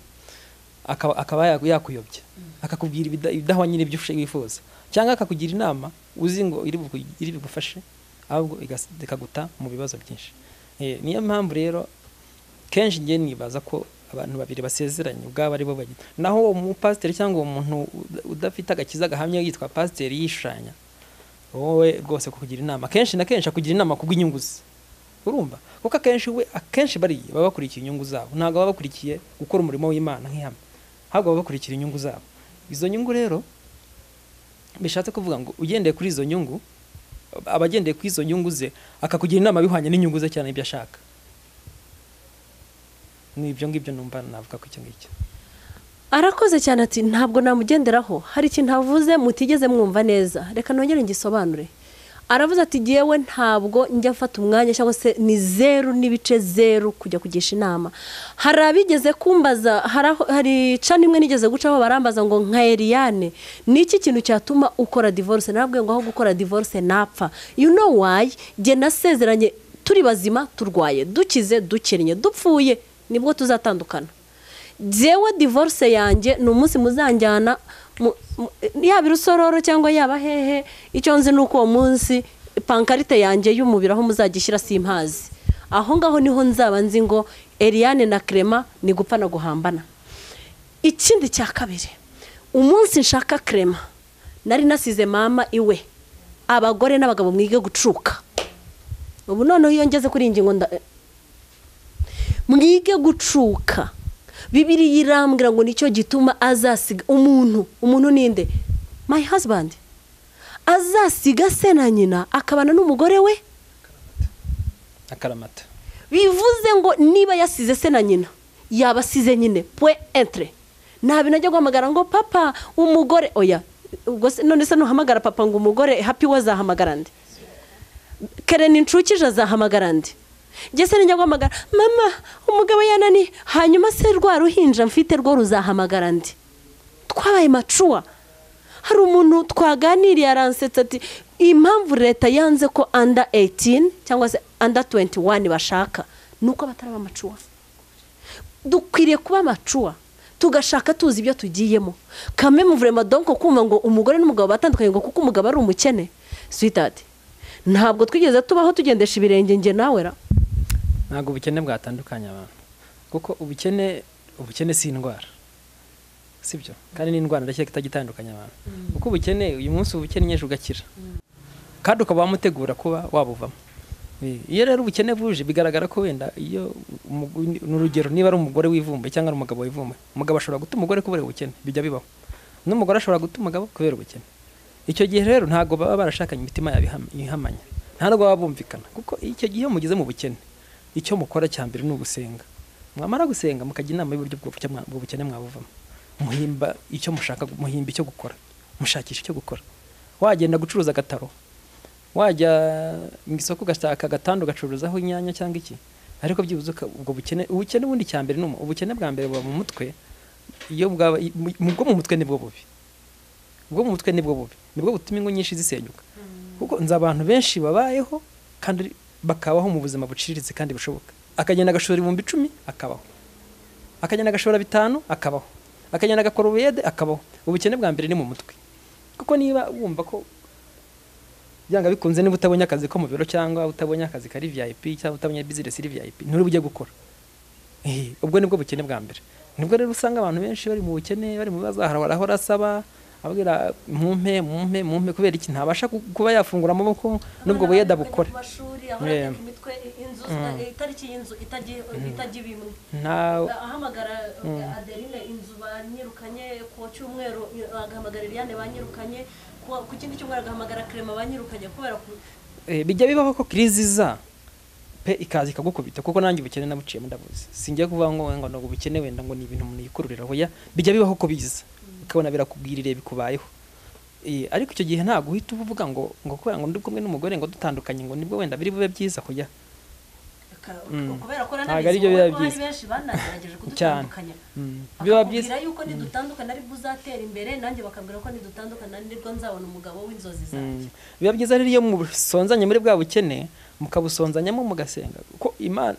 akaba yakuyobya, akakubwira ibidahwanye n'ibyo wifuza, cyangwa akakugira inama uzi ngo iri bigufashe ahubwo ikaguta mu bibazo byinshi. Niyo mpamvu rero kenshi ngiye nibaza ko abantu babiri basezeranye ubwabo ari bo bagira. Naho umupasiteri cyangwa umuntu udafite agakiza gahamye yitwa pasiteri yishanya, wowe rwose kukugira inama kenshi na kenshi akugira inama kubw'inyungu ze, urumva, kuko akenshi bari baba bakurikiye inyungu zabo, ntabwo baba bakurikiye gukora umurimo w'Imana nk'ihame, ahubwo baba bakurikira inyungu zabo. Izo nyungu rero bishatse kuvuga ngo ugendeye kuri izo nyungu, abagendeye kuri izo nyungu ze akakugira inama bihwanye n'inyungu ze cyane ibyo ashaka. Nibyo ngibyo numva navuga ko icyo ngicyo. Arakoze cyane ati ntabwo namugenderaho, hari ikintu avuze mutigeze mwumva neza, reka nongere ngisobanure. Aravuze ati giyewe ntabwo njya mfata umwanya cyangwa se ni 0.0 kujya kugisha inama. Hari abigeze kumbaza, hari cana imwe nigeze gucaho barambaza ngo nka Eliane niki kintu cyatuma ukora divorce? Nabwiye ngo aho gukora divorce napfa. You know why? Je nasezeranye turi bazima turwaye, dukize dukennye, dupfuye nibwo tuzatandukana. Jewe divorce yanjye ni umunsi muzanjyana yaba irusororo cyangwa yaba hehe, icyo nzi nuko uwo munsi pankarite yanjye y'umubiri aho muzagishyira simpazi, aho ngaho niho nzaba nzi ngo Eliane na Clement ni gupfa no guhambana. Ikindi cya kabiri, umunsi nshaka Clement nari nasize mama iwe, abagore n'abagabo mwige gucuka. Ubu noneho iyo ngeze kuri ingingo mwige gucuka. Bibiri yirambwira ngo nicyo gituma azasiga umuntu ninde? My husband. Azasiga se na nyina akabana n'umugore we akaramata. Bivuze ngo niba yasize se na nyina yabasize nyine point entre. Nta binajya guhamagara ngo papa umugore, oya, ubwo none se nuhamagara papa ngo umugore happy wazahamagara nde Karen Inshukije azahamagara nde Jese njya guhamagara mama umugabo yanani hanyuma se rwa ruhinja mfite rwo ruzahamagara nde twabaye macuwa hari umuntu twaganiriye aransetsa ati impamvu leta yanze ko under 18 cyangwa se under 21 bashaka nuko bataraba macuwa dukwiriye kuba macuwa tugashaka tuzi ibyo tugiyemo kame mu vraiment donc kumva ngo umugore n'umugabo batandukanye ngo kuko umugabo ari umukene sweetheart ntabwo twigeze tubaho tugendesha ibirenge nge nawe ra ntabwo ubukene bwatandukanye abantu kuko ubukene si indwara sibyo kandi n'indwara ndashye kitagitandukanya abantu kuko ubukene uyu munsi ubukene nyesho ugakira kandi ukaba wamutegura kuba wabuvamo iyo rero ubukene buje bigaragara ko wenda iyo n'urugero niba ari umugore wivumbe cyangwa ari umugabo wivumbe umugabo ashobora gutuma umugore kubera ubukene bijya bibaho n'umugore ashobora gutuma umugabo kubera ubukene icyo gihe rero ntago baba barashakanye imitima yabihamanya ntabwo baba bumvikana kuko icyo gihe mugeze mu bukene icyo mukora cyambere ni ugusenga mwamara gusenga mukajya inama y'uburyo bw'ubukene mwabuvamo muhimba icyo mushaka muhimba icyo gukora mushakisha icyo gukora wagenda gucuruza agataro wajya mu isoko ugashaka agatando gacuruzaho inyanya cyangwa iki ariko byibuze ubwo ubukene bundi cyambere ni ubukene bwa mbere buba mu mutwe iyo bwo mu mutwe nibwo bubi ubwo mu mutwe nibwo bubi nibwo butuma ingo nyinshi zisenyuka kuko nza abantu benshi babayeho kandi bakabaho mu buzima buciriritse kandi bushoboka akagenda agashora 10,000 akabaho akagenda agashora 5 akabaho akagenda agakora ubuyede akabaho ubukene bwa mbere ni mu mutwe kuko niba wumva ko byanga bikunze niba utabonye akazi ko mu biro cyangwa utabonye akazi kari VIP cyangwa utabonye business iri VIP nturi bujye gukora ubwo nibwo bukene bwa mbere nibwo rero usanga abantu benshi bari mu bukene bari mu bazahara barahora asaba abwira mumpe kubera iki ntabasha kuba yafungura amaboko nubwo buyeda bukore imitwe inzu itariki y'inzu itagiye bimwe ahamagara Adeline inzu banyirukanye ku cyumweru agahamagara Eliane banyirukanye ku kindi cyumweru agahamagara Clement banyirukanye kubera bijya bibaho ko kriziza pe ikazi kagukubita kuko nanjye ubukene nabuciye ndabuze singiye kuvuga ngo ubukene wenda ngo ni ibintu umuntu yikururira hoya bijya bibaho ko biza ukabona birakubwirire bikubayeho ariko icyo gihe ntago uhita uvuga ngo kubera ngo ndi kumwe n'umugore ngo dutandukanye ngo nibwo wenda biri bube byiza kujya kubera ko ntabwo ari byo biba byiza benshi banagerageje kudutandukanya biba byiza yuko nidutandukana ari buzatera imbere nanjye bakambwira ko nidutandukana nibwo nzabona umugabo w'inzozi zanjye biba byiza rero iyo musonzanye muri bwa bukene mukabusonzanyamo mugasenga kuko Imana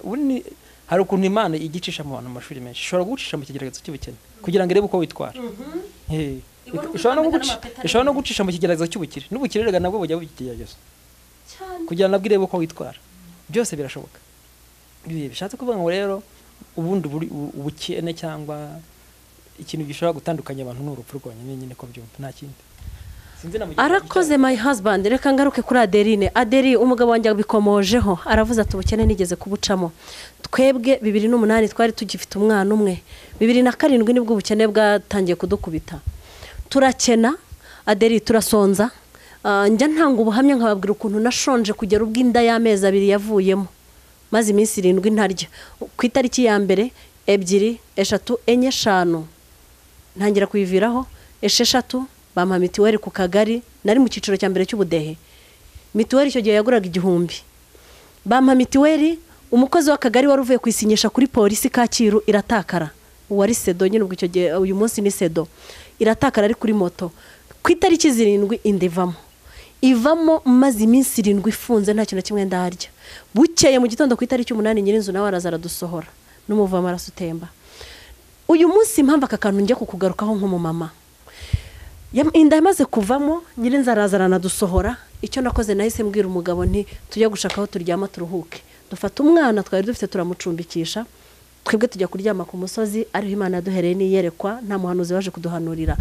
hari ukuntu Imana igicisha mu bantu mu mashuri menshi ishobora gucisha mu kigeragezo cy'ubukene kugira ngo irebe uko witwara ishobora no gucisha mu kigeragezo cy'ubukire n'ubukire rega nabwo bujya bukigeragezo kugira ngo nabwo irebe uko witwara byose birashoboka bishatse kuvuga ngo rero ubundi ubukene cyangwa ikintu gishobora gutandukanya abantu n'urupfu rwonyine nyine ko byumva nta kindi arakoze my husband reka ngaruke kuri Adeline umugabo wanjye abikomojeho aravuze ati ubukene nigeze kubucamo twebwe 2008 twari tugifite umwana umwe 2007 nibwo ubukene bwatangiye kudukubita turakena Adeline turasonza njya ntanga ubuhamya nkababwira ukuntu nashonje kugera ubw'inda y'amezi 2 yavuyemo maze iminsi 7 ntarya ku itariki ya mbere 2 3 4 5 ntangira kuyiviraho 6 bampa mituweli ku kagari nari mu cyiciro cya mbere cy'ubudehe mituweli icyo gihe yaguraga 1,000 bampa mituweli umukozi w'akagari wari uvuye kwisinyisha kuri polisi Kacyiru iratakara uwari sedo nyine ubwo icyo gihe uyu munsi ni sedo iratakara ari kuri moto ku itariki 7 ivamo maze iminsi 7 ifunze nta kintu kimwe ndarya bukeye mu gitondo ku itariki 8 nyirinzu nawe araza aradusohora n'umuva amaraso utemba uyu munsi impamvu aka kantu njye kukugarukaho nk'umumama inda yamaze kuvamo nyirinzu arazarana dusohora icyo nakoze nahise mbwira umugabo nti tujya gushaka aho turyama turuhuke dufata umwana twari dufite turamucumbikisha twebwe tujya kuryama ku musozi ariho Imana yaduhereye niyerekwa nta muhanuzi waje kuduhanurira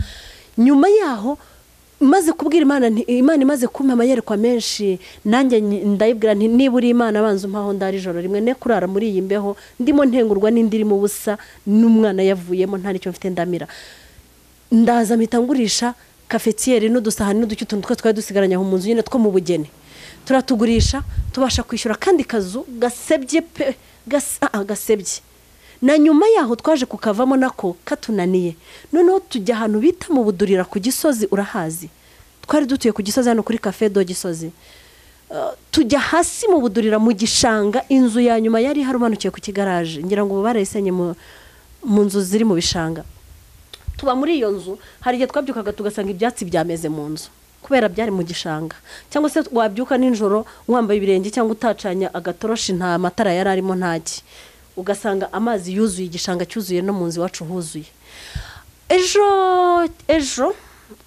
nyuma yaho maze kubwira Imana imaze kumpa amayerekwa menshi nanjye ndayibwira nti niba uri Imana abanza umpaho ndari ijoro rimwe ne kurara muri iyi mbeho ndimo ntengurwa n'indirimo busa n'umwana yavuyemo nta nicyo mfite ndamira ndaza mitangurisha kafetiere n'udusahani n'uducyutuntu twa twari dusigaranya mu nzu nyine two mu bugene turatugurisha tubasha kwishyura kandi kazu gasebye pe gasebye na nyuma yaho twaje kukavamo nako katunaniye, noneho tujya ahantu bita mu Budurira ku Gisozi, urahazi, twari dutuye ku Gisozi hano kuri Cafe do Gisozi. Tujya hasi mu Budurira mu gishanga, inzu ya nyuma yari harumanukiye ku kigaraje, ngira ngo barayisenye mu nzu ziri mu bishanga. Tuba muri iyo nzu, hari igihe twabyukaga tugasanga ibyatsi byameze mu nzu kubera byari mu gishanga, cyangwa se wabyuka nijoro wambaye ibirenge cyangwa utacanya agatoroshi, nta matara yari arimo ntaki, ugasanga amazi yuzuye, igishanga cyuzuye, no mu nzu iwacu huzuye.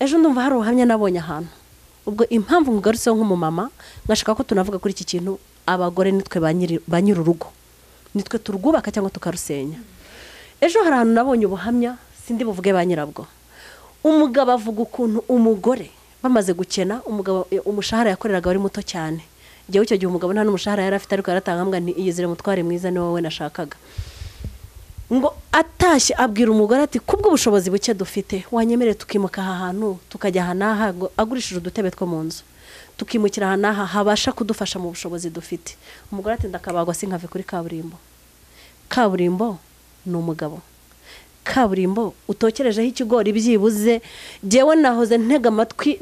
Ejo ndumva hari ubuhamya nabonye ahantu, ubwo impamvu ngugarutseho nk'umumama ngashaka ko tunavuga kuri iki kintu, abagore nitwe ba nyir'urugo, nitwe turwubaka cyangwa tukarusenya. Ejo hari ahantu nabonye ubuhamya, sindi buvuge ba nyirabwo. Umugabo avuga ukuntu umugore bamaze gukena, umugabo umushahara yakoreraga wari muto cyane. Igihe icyo gihe umugabo nta n'umushahara yari afite, ariko yaratangambwa nti iyizire mutware mwiza ni wowe nashakaga. Ngo atashye abwira umugore ati kubwo ubushobozi buke dufite wanyemerere tukimuka aha hantu tukajya aha n'aha, agurishije udutebe two mu nzu tukimukira aha n'aha habasha kudufasha mu bushobozi dufite. Umugore ati ndakabagwa sinkave kuri kaburimbo. Kaburimbo ni umugabo, kaburimbo utokerejeho ikigori byibuze. Jewe nahoze ntega amatwi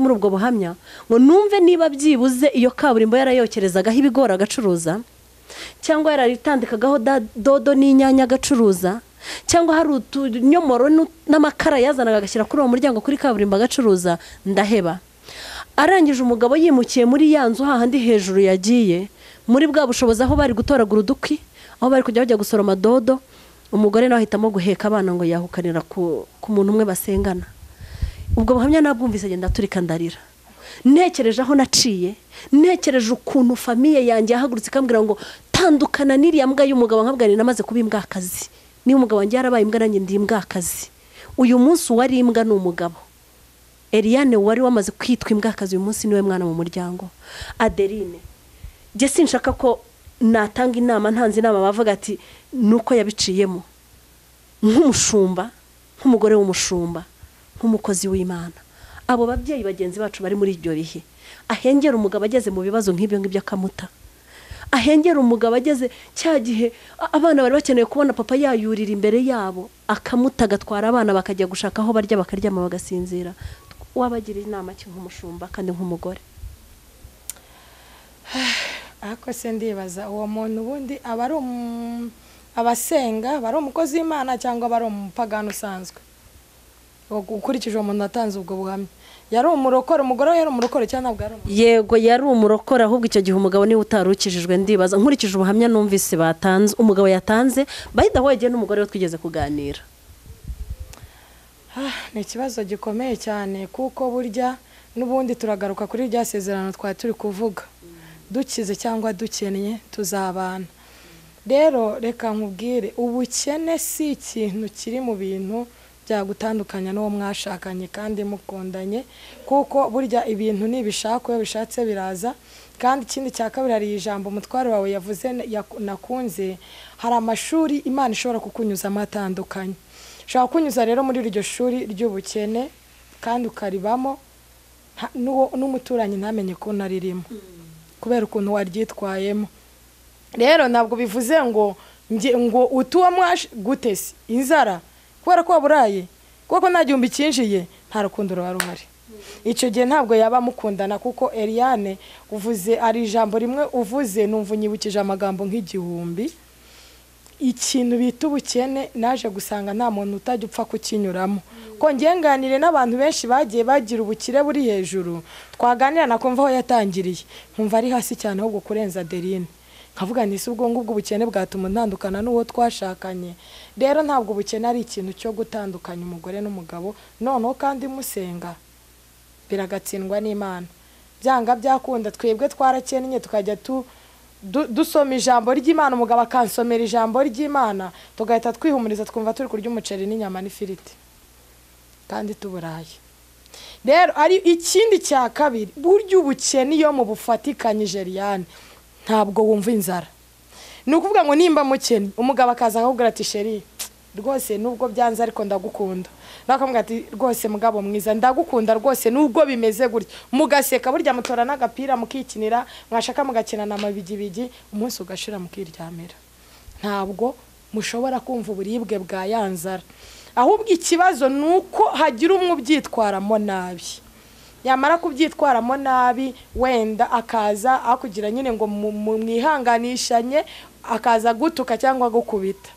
muri ubwo buhamya ngo numve niba byibuze iyo kaburimbo yarayokerezagaho ibigori agacuruza, cyangwa yararitandikagaho dodo n'inyanya agacuruza, cyangwa hari utunyomoro n'amakara yazanaga agashyira kuri uwo muryango kuri kaburimbo agacuruza. Ndaheba. Arangije umugabo yimukiye muri ya nzu hahandi hejuru yagiye, muri bwa bushobozi aho bari gutoragura udukwi, aho bari kujya bajya gusoroma dodo, umugore nawe ahitamo guheka abana ngo yahukanira ku muntu umwe basengana. Ubwo buhamya nabwumvise agenda turika ndarira, ntekereje aho naciye, ntekereje ukuntu famiye yanjye yahagurutse ikambwira ngo tandukana n'iriya mbwa y'umugabo, nkabwira namaze kuba imbwakazi, niba umugabo wanjye yarabaye imbwa nanjye ndi imbwakazi. Uyu munsi wari imbwa ni umugabo. Eliane wari wamaze kwitwa imbwakazi, uyu munsi niwe mwana mu muryango. Adeline, jye sinshaka ko natanga inama, ntanze inama bavuga ati nuko yabiciyemo, nk'umushumba, nk'umugore w'umushumba, nk'umukozi w'Imana. Abo babyeyi bagenzi bacu bari muri ibyo bihe, ahengera umugabo ageze mu bibazo nk'ibyo ngibyo akamuta, ahengera umugabo ageze cya gihe abana bari bakeneye kubona papa yayurira imbere yabo akamuta, agatwara abana bakajya gushaka aho barya bakaryama bagasinzira. Wabagira inama ki nk'umushumba kandi nk'umugore? Ako se ndibaza uwo muntu ubundi aba ari abasenga, aba ari umukozi w'Imana cyangwa aba ari umupagani usanzwe? Ukurikije uwo muntu atanze ubwo buhamya, yari umurokore? Umugore we yari umurokore cyangwa ntabwo yari umurokore? Yego yari umurokore, ahubwo icyo gihe umugabo niwe utarukijijwe. Ndibaza nkurikije ubuhamya numvise batanze, umugabo yatanze bahita wegeye n'umugore we twigeze kuganira. Ni ikibazo gikomeye cyane, kuko burya n'ubundi turagaruka kuri rya sezerano twari turi kuvuga, dukize cyangwa dukennye tuzabana. Rero reka nkubwire, ubukene si ikintu kiri mu bintu byagutandukanya n'uwo mwashakanye kandi mukundanye, kuko burya ibintu nibishaka, iyo bishatse biraza. Kandi ikindi cya kabiri, hari ijambo umutware wawe yavuze nakunze, hari amashuri Imana ishobora kukunyuzamo atandukanye. Ushobora kunyuza rero muri iryo shuri ry'ubukene kandi ukaribamo, n'umuturanyi ntamenye ko naririmo kubera ukuntu waryitwayemo. Rero ntabwo bivuze ngo utuwa gute se inzara kubera ko waburaye, kuko nta gihumbi cyinjiye nta rukundo ruba ruhari. Icyo gihe ntabwo yaba mukundana, kuko Eliane uvuze ari ijambo rimwe uvuze numva unyibukije amagambo nk'igihumbi. Ikintu bita ubukene naje gusanga nta muntu utajya upfa kukinyuramo, ko ngenganire n'abantu benshi bagiye bagira ubukire buri hejuru, twaganira nakumva aho yatangiriye nkumva ari hasi cyane ahubwo kurenza Adeline. Nkavuga nti si ubwo ngubwo ubukene bwatuma ntandukana n'uwo twashakanye. Rero ntabwo ubukene ari ikintu cyo gutandukanya umugore n'umugabo, noneho kandi musenga biragatsindwa n'Imana. Byanga byakunda twebwe twarakennye tukajya dusoma ijambo ry'Imana, umugabo akansomera ijambo ry'Imana, tugahita twihumuriza twumva turi kurya umuceri n'inyama n'ifiriti kandi tuburaye. Rero ari ikindi cya kabiri, burya ubukene iyo mu bufatikanyije Eliane ntabwo wumva inzara. Ni ukuvuga ngo nimba mukene umugabo akaza akakubwira ati sheri rwose nubwo byanze ariko ndagukunda, nakamubwira ati rwose mugabo mwiza ndagukunda rwose nubwo bimeze gutya, mugaseka burya mutora n'agapira mukikinira, mwashaka mugakinana amabigibigi, umunsi ugashira mukiryamira. Ntabwo mushobora kumva uburibwe bwa yanzara. Ahubwo ikibazo nuko hagira umwe ubyitwaramo nabi, yamara kubyitwaramo nabi wenda akaza akugira nyine ngo mwihanganishanye, akaza gutuka cyangwa gukubita.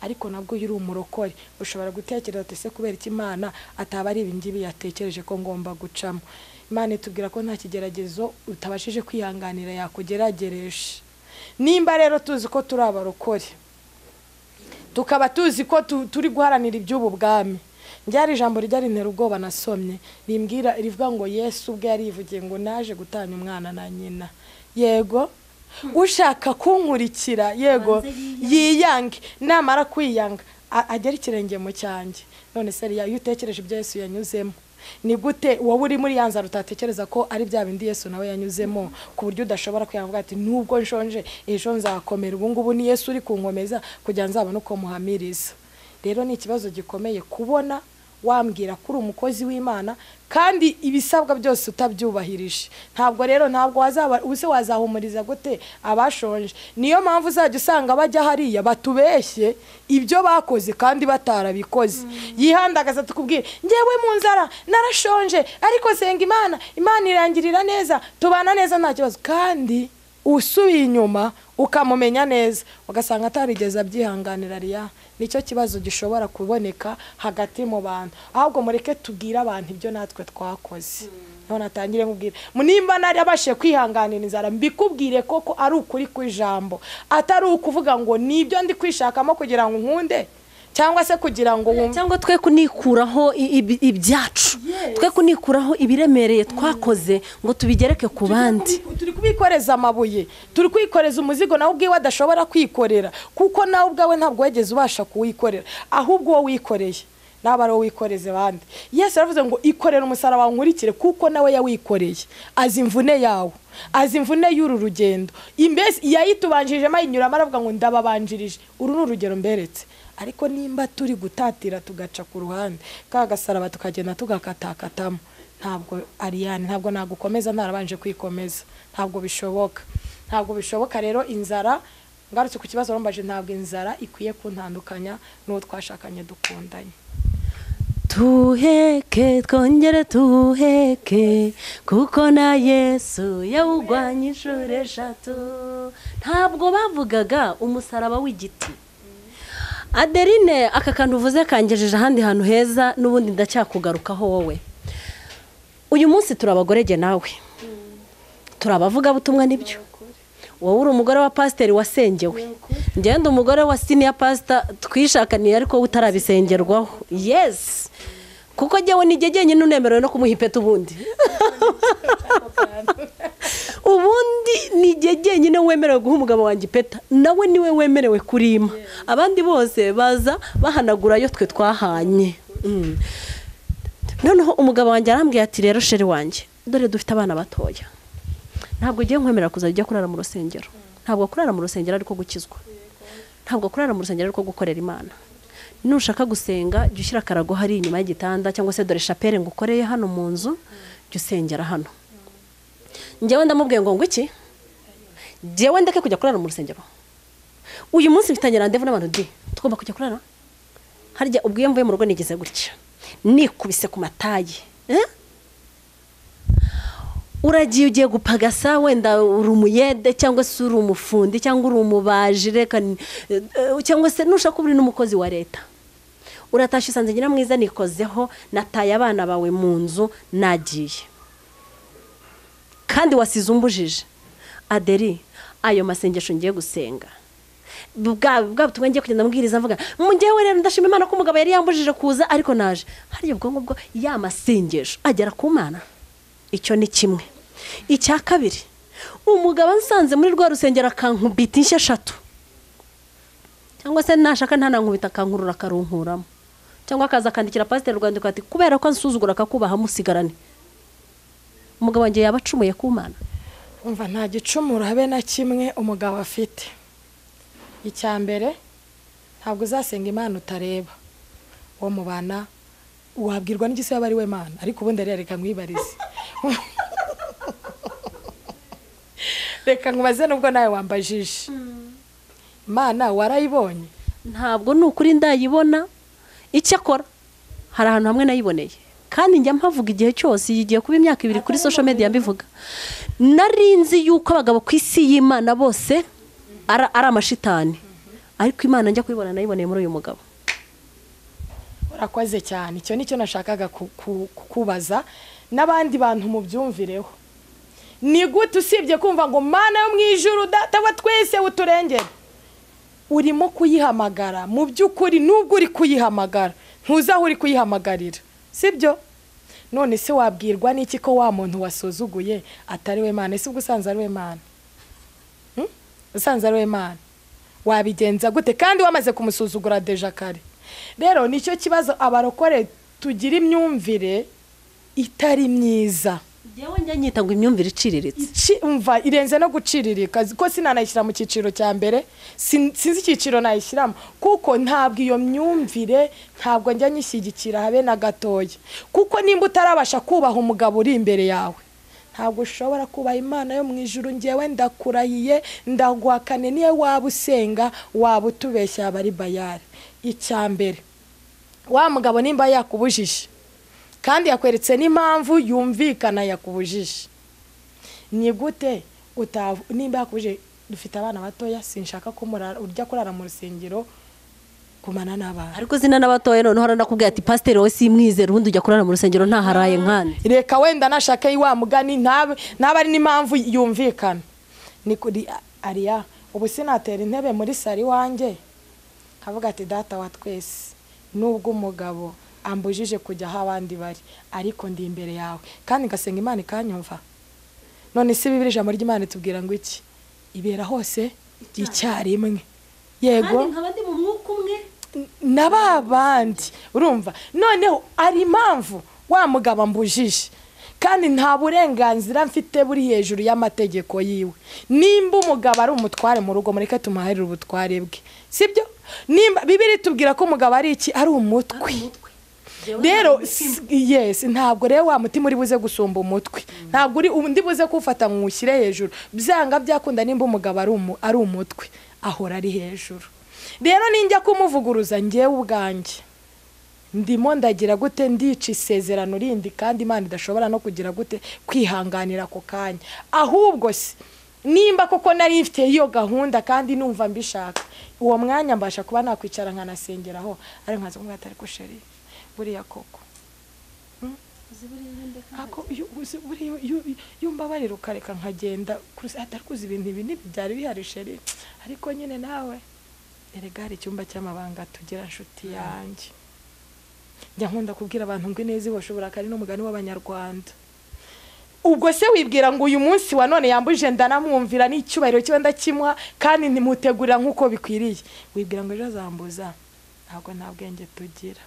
Ariko nabwo yuri umurokore ushobora gutekereza ati se kubera iki Imana ataba ari ibingibi yatekereje ko ngomba gucamo. Imana itubwira ko nta kigeragezo utabashije kwihanganira yakugerageresha. Nimba rero tuzi ko turi abarokore, tukaba tuzi ko turi guharanira iby'ubu bwami, ryari ijambo ryari ntera ubwoba nasomye rimbwira rivuga ngo Yesu ubwe yarivugiye ngo naje gutanya umwana na nyina. Yego ushaka kunkurikira, yego yiyange, namara kwiyanga agera ikirenge mu cyanjye. None se iyo utekereje ibyo Yesu yanyuzemo, ni gute wowe uri muri yanzara utatekereza ko ari bya bindi Yesu nawe yanyuzemo, ku buryo udashobora kwiyanga ati nubwo nshonje ejo nzakomera. Ubu ngubu ni Yesu uri kunkomeza kugira nzabone uko muhamiriza. Rero ni ikibazo gikomeye kubona wambwira kuri umukozi w'Imana kandi ibisabwa byose utabyubahirije. Ntabwo ubuse wazahumuriza gute abashonje? Niyo mpamvu uzajya usanga bajya hariya batubeshye ibyo bakoze kandi batarabikoze. Yihandagaza tukubwira ngewe mu nzara narashonje ariko senga Imana irangirira neza, tubana neza nta kibazo. Kandi usubiye inyuma ukamumenya neza ugasanga atarigeze abyihanganira. Riya nicyo kibazo gishobora kuboneka hagati mu bantu. Ahubwo mureke tubwire abantu ibyo natwe twakoze. None atangire nkubwira nimba nari abashe kwihanganira inzara, mbikubwire koko ari ukuri kw'ijambo, atari ukuvuga ngo nibyo ndi kwishakamo kugira ngo nkunde, cyangwa se kugira ngo cyangwa twe kunikuraho ibyacu, twe kunikuraho ibiremereye twakoze ngo tubigereke ku bandi. Turi kubikoreza amabuye, turi kwikoreza umuzigo nawe ubwiwe adashobora kwikorera, kuko nawe ubwawe ntabwo wegeze ubasha kuwikorera, ahubwo wowe wikoreye nawe ari wowe wikoreze abandi. Yesu yaravuze ngo ikorera umusaraba nkurikire, kuko nawe yawikoreye, azi imvune yawe, azi imvune y'uru rugendo. Imbese yayitubanjirijemo ayinyuramo aravuga ngo ndababanjirije, uru ni urugero mberetse. Ariko nimba turi gutatira tugaca ku ruhande kagasaraba tukagenda tugakatakatamo, ntabwo Ariane, ntabwo nagukomeza narabanje kwikomeza, ntabwo bishoboka. Rero inzara, ngarutse ku kibazo rombaje, ntabwo inzara ikwiye kuntandukanya n'uwo twashakanye dukundanye. Tuheke twongere tuheke, kuko na Yesu yawugwanye inshuro 3. Ntabwo bavugaga umusaraba w'igiti. Adeline, aka kantu uvuze kangejeje ahandi hantu heza, n'ubundi ndacyakugarukaho wowe. Uyu munsi turabagorege nawe, turabavuga butumwa nibyo. Wowe uri umugore wa pasiteri wasengewe, ngende umugore wa senior pastor twishakaniye ariko utarabisengerwaho. Yes, kuko jyewe nigege nyine unemerewe no kumuha ipeta ubundi. Ubundi nigege nyine wemerewe guha umugabo wanjye ipeta, nawe niwe wemerewe kurima. Abandi bose baza bahanagura yo twe twahanye. Noneho umugabo wanjye arambwiye ati rero sheri wanjye, dore dufite abana batoya, ntabwo ugiye nkwemera kuzajya kurara mu rusengero. Ntabwo kurara mu rusengero ariko gukizwa, ntabwo kurara mu rusengero ariko gukorera Imana. Nushaka gusenga jya ushyira akarago hari inyuma y'igitanda, cyangwa se dore chapelle ngukoreye hano mu nzu, jya usengera hano. Njyewe ndamubwiye ngo iki, njyewe ndeke kujya kurara mu rusengero. Uyu munsi mfitanye randevu n'abantu tugomba kujya kurara. Harya ubwiye mvuye mu rugo nigeze gutya, nikubise ku matayi. Uragiye ugiye gupagasa, wenda uri umuyede cyangwa se uri umufundi cyangwa uri umubaji, reka cyangwa se nushaka uri n'umukozi wa leta. Uratashye usanze ngira mwiza nikozeho, nataye abana bawe mu nzu nagiye, kandi wasize umbujije. Aderi, ayo masengesho ngiye gusenga, bwa butumwa ngiye kugenda mbwiriza mvuga njyewe rero ndashima Imana ko umugabo yari yambujije kuza ariko naje. Hari ubwo ngubwo ya masengesho agera ku Mana. Icyo ni kimwe. Icya kabiri, umugabo nsanze muri rwa rusengero akankubita inshyi 3, cyangwa se nashaka ntanankubita akankurura akarunkuramo, cyangwa akaza akandikira pasiteri rwandiko ati kubera ko ansuzugura akakubaha musigarane. Umugabo wanjye yabacumuye ku Mana. Umva nta gicumuro habe na kimwe umugabo afite. Icya mbere, ntabwo uzasenga Imana utareba uwo mubana, wabwirwa n'igise yaba ari we Mana, ariko ubundi reka nkwibarize. Reka nkubaze nubwo nawe wambajije, Mana warayibonye? ntabwo ni ukuri ndayibona icyo akora hari ahantu hamwe nayiboneye kandi njya mpavuga igihe cyose igiye kuba imyaka 2 kuri social media mbivuga narinzi yuko abagabo ku isi y'Imana bose ari amashitani ariko Imana njya kubibona nayiboneye muri uyu mugabo. urakoze cyane, icyo nicyo nashakaga kukubaza n'abandi bantu mu byumvireho. Ni gute usibye kumva ngo Mana yo mu ijuru data wa twese uturengere, urimo kuyihamagara mu by'ukuri nubwo uri kuyihamagara ntuzaho uri kuyihamagarira, sibyo? None se wabwirwa n'iki ko wa muntu wasuzuguye atari we Mana? Ese ubwo usanze ari we Mana? Usanze ari we Mana wabigenza gute kandi wamaze kumusuzugura deja kare? Rero nicyo kibazo abarokore tugira imyumvire itari myiza. Yewe njya nyita ngo imyumvire iciriritse. Umva irenze no guciririka ko sinanayishyira mu cyiciro cya mbere, sinzi icyiciro nayishyiramo kuko ntabwo iyo myumvire ntabwo njya nyishyigikira habe na gatoya. Kuko nimba utarabasha kubaha umugabo uri imbere yawe ntabwo ushobora kubaha Imana yo mu ijuru. Ngewe ndakurahiye ndaguhakane niyo waba usenga waba utubeshya abari bayari. Icyambere wa mugabo nimba yakubujije kandi yakweretse n'impamvu yumvikana yakubujije, ni gute nimba yakubujije? Dufite abana batoya, sinshaka ko urya kurara mu rusengero kumana n'abana. Ariko zina n'abatoya none hora nakubwiye ati pastor wowe simwizera ubundi ujya kurara mu rusengero nta haraye nkande. Reka wenda nashaka wa mugani ntabari n'impamvu yumvikana. Ni kuri Ariya ubu sinatera intebe muri sari wanjye kavuga ati data wa twese nubwo umugabo ambujije kujya aho abandi bari ariko ndi imbere yawe kandi ngasenga Imana ikanyumva. None se Bibiliya ijambo ry'Imana tubwira ngo iki? Ibera hose icyarimwe. Yego kandi nkabandi mu mwuka umwe n'ababandi. Urumva noneho ari impamvu wa mugabo ambujije kandi nta burenganzira mfite buri hejuru y'amategeko yiwe. Nimba umugabo ari umutware mu rugo mureke tumuharire ubutware bwe, sibyo? Nimba Bibiliya tubwira ko umugabo ari iki? Ari umutwe. Rero yes, ntabwo rero wa mutima uri buze gusumba umutwe, ntabwo uri undi buze kufata ngo ushyire hejuru. Byanga byakunda nimba umugabo ari umutwe ahora ari hejuru. Rero ninjya kumuvuguruza ngewe ubwanjye ndimo ndagira gute? Ndica isezerano rindi kandi Imana idashobora no kugira gute kwihanganira ako kanya. Ahubwo se nimba koko nari mfite iyo gahunda kandi numva mbishaka, uwo mwanya mbasha kuba nakwicara nkanasengeraho ari nkaza kumwe atari ko sheri buriya koko ako yumbabarira ukareka nkagenda atari kuzi ibintu ibi byari bihari sheri, ariko nyine nawe erega hari icyumba cy'amabanga tugira nshuti yanjye. Njya nkunda kubwira abantu ngo ineza iboshobora kari n'umugani w'Abanyarwanda. Ubwo se wibwira ngo uyu munsi wa none yambuje ndanamwumvira n'icyubahiro cyo ndakimwa kandi ntimutegurira nk'uko bikwiriye, wibwira ngo ejo azambuza? Ntabwo nta bwenge tugira.